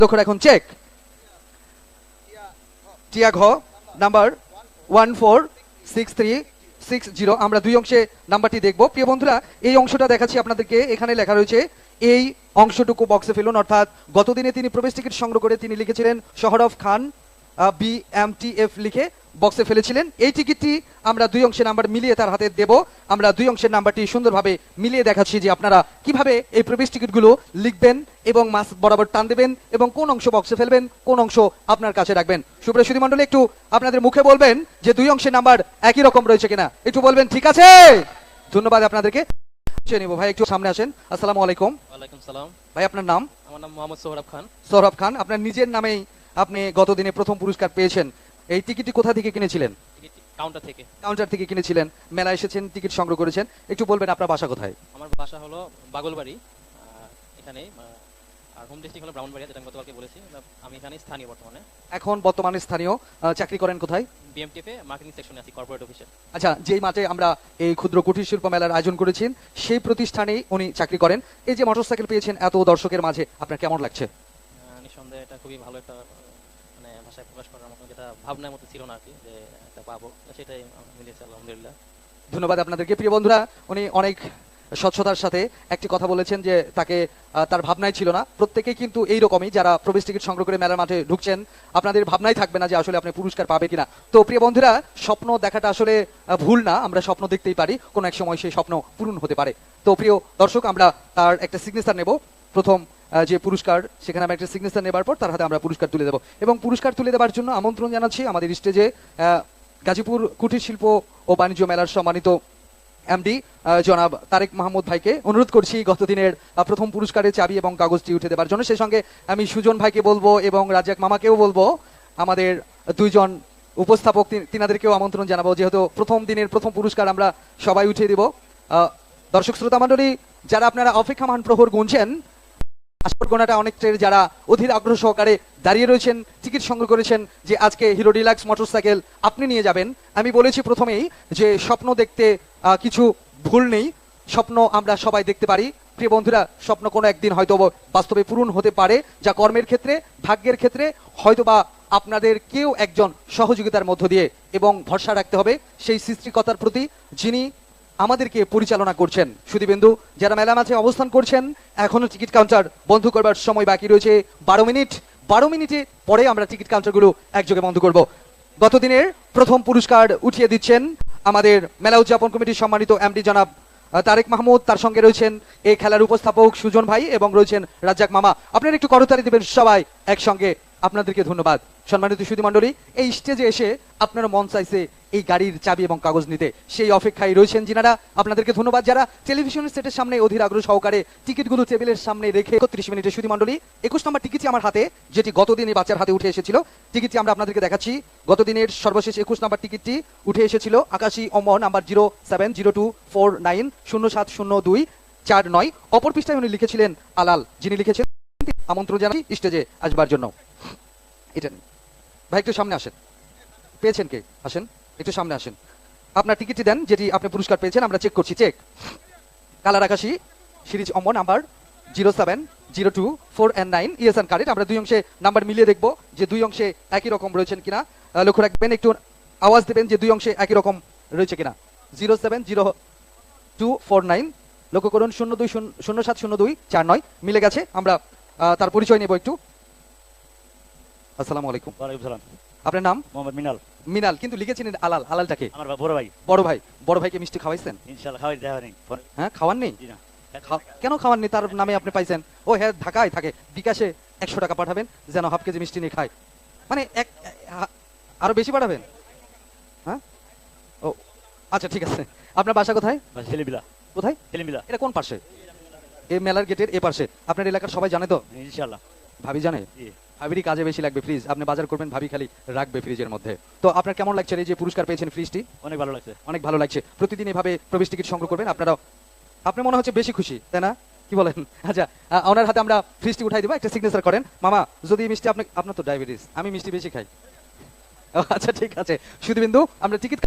লক্ষ্য রাখুন, চেক। টিয়া ঘ নাম্বার 146360। আমরা দুই অংশে নাম্বারটি দেখব। প্রিয় বন্ধুরা, এই অংশটা দেখাচ্ছি আপনাদেরকে। এখানে লেখা রয়েছে এই অংশটুকু বক্সে ফেলুন, অর্থাৎ গতদিনে তিনি প্রবেশ টিকিট সংগ্রহ করে তিনি লিখেছিলেন শহরফ খান BMTF লিখে বক্সে ফেলেছিলেন। এই টিকিটটি আমরা দুই অংশের নাম্বার মিলিয়ে তার হাতে দেব। আমরা দুই অংশের নাম্বারটি সুন্দরভাবে মিলিয়ে দেখাচ্ছি যে আপনারা কিভাবে এই প্রবেশ টিকিটগুলো লিখবেন এবং মাস বরাবর টান দেবেন এবং কোন অংশ বক্সে ফেলবেন, কোন অংশ আপনার কাছে রাখবেন। সুপ্রিয় সুধী মণ্ডলী, একটু আপনাদের মুখে বলবেন যে দুই অংশের নাম্বার একই রকম রয়েছে কিনা, একটু বলবেন ঠিক আছে। ধন্যবাদ আপনাদেরকে। নিব ভাই, একটু সামনে আসেন। আসসালামু আলাইকুম। ওয়ালাইকুম সালাম। ভাই আপনার নাম? আমার নাম মোহাম্মদ সোহরাব খান। সোহরাব খান, আপনার নিজের নামেই আপনি গতদিনে প্রথম পুরস্কার পেয়েছেন। এই টিকিটটি কোথা থেকে কিনেছিলেন? টিকিট কাউন্টার থেকে। কাউন্টার থেকে কিনেছিলেন, মেলা এসেছেন, টিকিট সংগ্রহ করেছেন। একটু বলবেন আপনার বাসা কোথায়? আমার বাসা হলো বাগলবাড়ি, এখানে। আর হোম ডিস্ট্রিক্ট হলো ব্রাহ্মণবাড়িয়া, যেটা আমি গতকালকে বলেছি। আমি এখানে স্থানীয় বর্তমানে। এখন বর্তমানে স্থানীয়। চাকরি করেন কোথায়? BMTF এ মার্কেটিং সেকশনে আছি, কর্পোরেট অফিসে। আচ্ছা, যেই মাঠে আমরা এই ক্ষুদ্র কুটির শিল্প মেলার আয়োজন করেছি সেই প্রতিষ্ঠানেই উনি চাকরি করেন। এই যে মোটরসাইকেল পেয়েছেন এত দর্শকের মাঝে, আপনার কেমন লাগছে? নিঃসন্দেহে এটা খুবই ভালো একটা, মানে ভাষায় প্রকাশ করার মতো, যেটা ভাবনার মতো ছিল না আর কি, যে এটা পাবো, সেটাই মিলেছে আলহামদুলিল্লাহ। ধন্যবাদ আপনাদেরকে। প্রিয় বন্ধুরা, উনি অনেক স্বচ্ছতার সাথে একটি কথা বলেছেন যে তাকে তার ভাবনাই ছিল না। প্রত্যেকেই কিন্তু এইরকমই, যারা প্রবেশ টিকিট সংগ্রহ করে মেলার মাঠে ঢুকছেন, আপনাদের ভাবনাই থাকবে না যে আসলে আপনি পুরস্কার পাবে কিনা। তো প্রিয় বন্ধুরা, স্বপ্ন দেখাটা আসলে ভুল না। আমরা স্বপ্ন দেখতেই পারি, কোনো এক সময় সেই স্বপ্ন পূরণ হতে পারে। তো প্রিয় দর্শক, আমরা তার একটা সিগনেচার নেব। প্রথম যে পুরস্কার, সেখানে আমরা একটা সিগনেচার নেবার পর তার হাতে আমরা পুরস্কার তুলে দেবো। এবং পুরস্কার তুলে দেওয়ার জন্য আমন্ত্রণ জানাচ্ছি আমাদের স্টেজে গাজীপুর কুটির শিল্প ও বাণিজ্য মেলার সম্মানিত MD জনাব তারেক মাহমুদ ভাইকে অনুরোধ করছি গতদিনের প্রথম পুরস্কারের চাবি এবং কাগজটি উঠে দেওয়ার জন্য। সেই সঙ্গে আমি সুজন ভাইকে বলবো এবং রাজ্জাক মামাকেও বলবো, আমাদের দুইজন উপস্থাপক তিনাদেরকেও আমন্ত্রণ জানাবো, যেহেতু প্রথম দিনের প্রথম পুরস্কার আমরা সবাই উঠিয়ে দেব। দর্শক শ্রোতা মণ্ডলী, যারা আপনারা অপেক্ষামান প্রহর গুনছেন, গোনাটা অনেকটাই যারা অধীর আগ্রহ সহকারে দাঁড়িয়ে রয়েছেন, টিকিট সংগ্রহ করেছেন যে আজকে হিরো ডিলাক্স মোটরসাইকেল আপনি নিয়ে যাবেন। আমি বলেছি প্রথমেই যে স্বপ্ন দেখতে কিছু ভুল নেই, স্বপ্ন আমরা সবাই দেখতে পারি। প্রিয় বন্ধুরা, স্বপ্ন কোনো একদিন হয়তো বাস্তবে পূরণ হতে পারে, যা কর্মের ক্ষেত্রে, ভাগ্যের ক্ষেত্রে হয়তোবা আপনাদের কেউ একজন সহযোগিতার মধ্য দিয়ে, এবং ভরসা রাখতে হবে সেই সৃষ্টিকর্তার প্রতি যিনি আমাদেরকে পরিচালনা করছেন। সুধীবৃন্দু, যারা মেলা মাঠে অবস্থান করছেন, এখনো টিকিট কাউন্টার বন্ধ করবার সময় বাকি রয়েছে 12 মিনিট। 12 মিনিটে পরে আমরা টিকিট কাউন্টারগুলো একযোগে বন্ধ করব। গতদিনের প্রথম পুরস্কার উঠিয়ে দিচ্ছেন আমাদের মেলা উদযাপন কমিটির সম্মানিত MD জনাব তারেক মাহমুদ। তার সঙ্গে রয়েছেন এই খেলার উপস্থাপক সুজন ভাই এবং রয়েছেন রাজ্জাক মামা। আপনারা একটু করতালি দেবেন সবাই একসঙ্গে। আপনাদেরকে ধন্যবাদ। সম্মানিত সুধী মণ্ডলী, এই স্টেজে এসে আপনারা মন চাইছে এই গাড়ির চাবি এবং কাগজ নিতে, সেই অপেক্ষায় রয়েছেন যিনারা। আপনাদেরকে ধন্যবাদ। যারা টেলিভিশনের সেটের সামনে অধীর আগ্রহ সহকারে টিকিটগুলো টেবিলের সামনে রেখে 31 মিনিটের সুধী মণ্ডলী, 21 নম্বর টিকিটটি আমার হাতে, যেটি গতদিন এই বাচ্চার হাতে উঠে এসেছিল। টিকিটটি আমরা আপনাদেরকে দেখাচ্ছি। গতদিনের সর্বশেষ 21 নম্বর টিকিটটি উঠে এসেছিল আকাশী অমর নাম্বার 070249070249। অপর পৃষ্ঠায় উনি লিখেছিলেন আলাল। যিনি লিখেছিলেন আমন্ত্রণ জানাই স্টেজে আসবার জন্য। এটা ভাই একটু সামনে আসেন। পেয়েছেন কে? আসেন, একটু সামনে আসেন। আপনার টিকিটটি দেন, যেটি আপনি পুরস্কার পেয়েছেন। আমরা চেক করছি। চেক কালার আকাশী সিরিজ অমর নাম্বার 070249 ESN কার্ড। আমরা দুই অংশে নাম্বার মিলিয়ে দেখব যে দুই অংশে একই রকম রয়েছেন কিনা। লক্ষ্য রাখবেন, একটু আওয়াজ দেবেন যে দুই অংশে একই রকম রয়েছে কিনা। 070249, লক্ষ্য করুন 070249 মিলে গেছে। আমরা তার পরিচয় নেব একটু। আসসালামু আলাইকুম। ওয়ালাইকুম সালাম। আপনার নাম? মোহাম্মদ মিনাল। মিনাল, কিন্তু লিখেছিলেন আলাল। আলালটাকে? আমার বড় ভাই। বড় ভাই। বড় ভাইকে মিষ্টি খাওয়াইছেন? ইনশাআল্লাহ খাওয়াই দেওয়া নেই। হ্যাঁ, খাওয়াননি? জি না। কেন খাওয়াননি? তার নামে আপনি পাইছেন। ও হ্যাঁ, ঢাকায় থাকে। বিকাশে 100 টাকা পাঠাবেন যেন হাফ কেজি মিষ্টি নিয়ে খায়। মানে আরো বেশি পাঠাবেন? হ্যাঁ, ও আচ্ছা, ঠিক আছে। আপনার বাসা কোথায়? ছেলেমিলা। কোথায়? ছেলেমিলা। এটা কোন পাশে? এই মেলার গেটের এ পাশে। আপনার এলাকার সবাই জানে তো? ইনশাআল্লাহ। ভাবি জানে? ভাবিরই কাজে বেশি লাগবে ফ্রিজ। আপনি বাজার করবেন, ভাবি খালি রাখবে ফ্রিজের মধ্যে। তো আপনার কেমন লাগছে এই যে পুরস্কার পেয়েছেন ফ্রিজটি? অনেক ভালো লাগছে। অনেক ভালো লাগছে। প্রতিদিন এভাবে প্রবেশ টিকিট সংগ্রহ করবেন আপনারা। আপনি মনে হচ্ছে বেশি খুশি, তাই না? কি বলেন? আচ্ছা, ওনার হাতে আমরা ফ্রিজটি উঠাই দেবো। একটা সিগনেচার করেন। মামা, যদি মিষ্টি আপনার তো ডায়াবেটিস, আমি মিষ্টি বেশি খাই। আচ্ছা, ঠিক আছে। সুধীবৃন্দু, আমরা টিকিট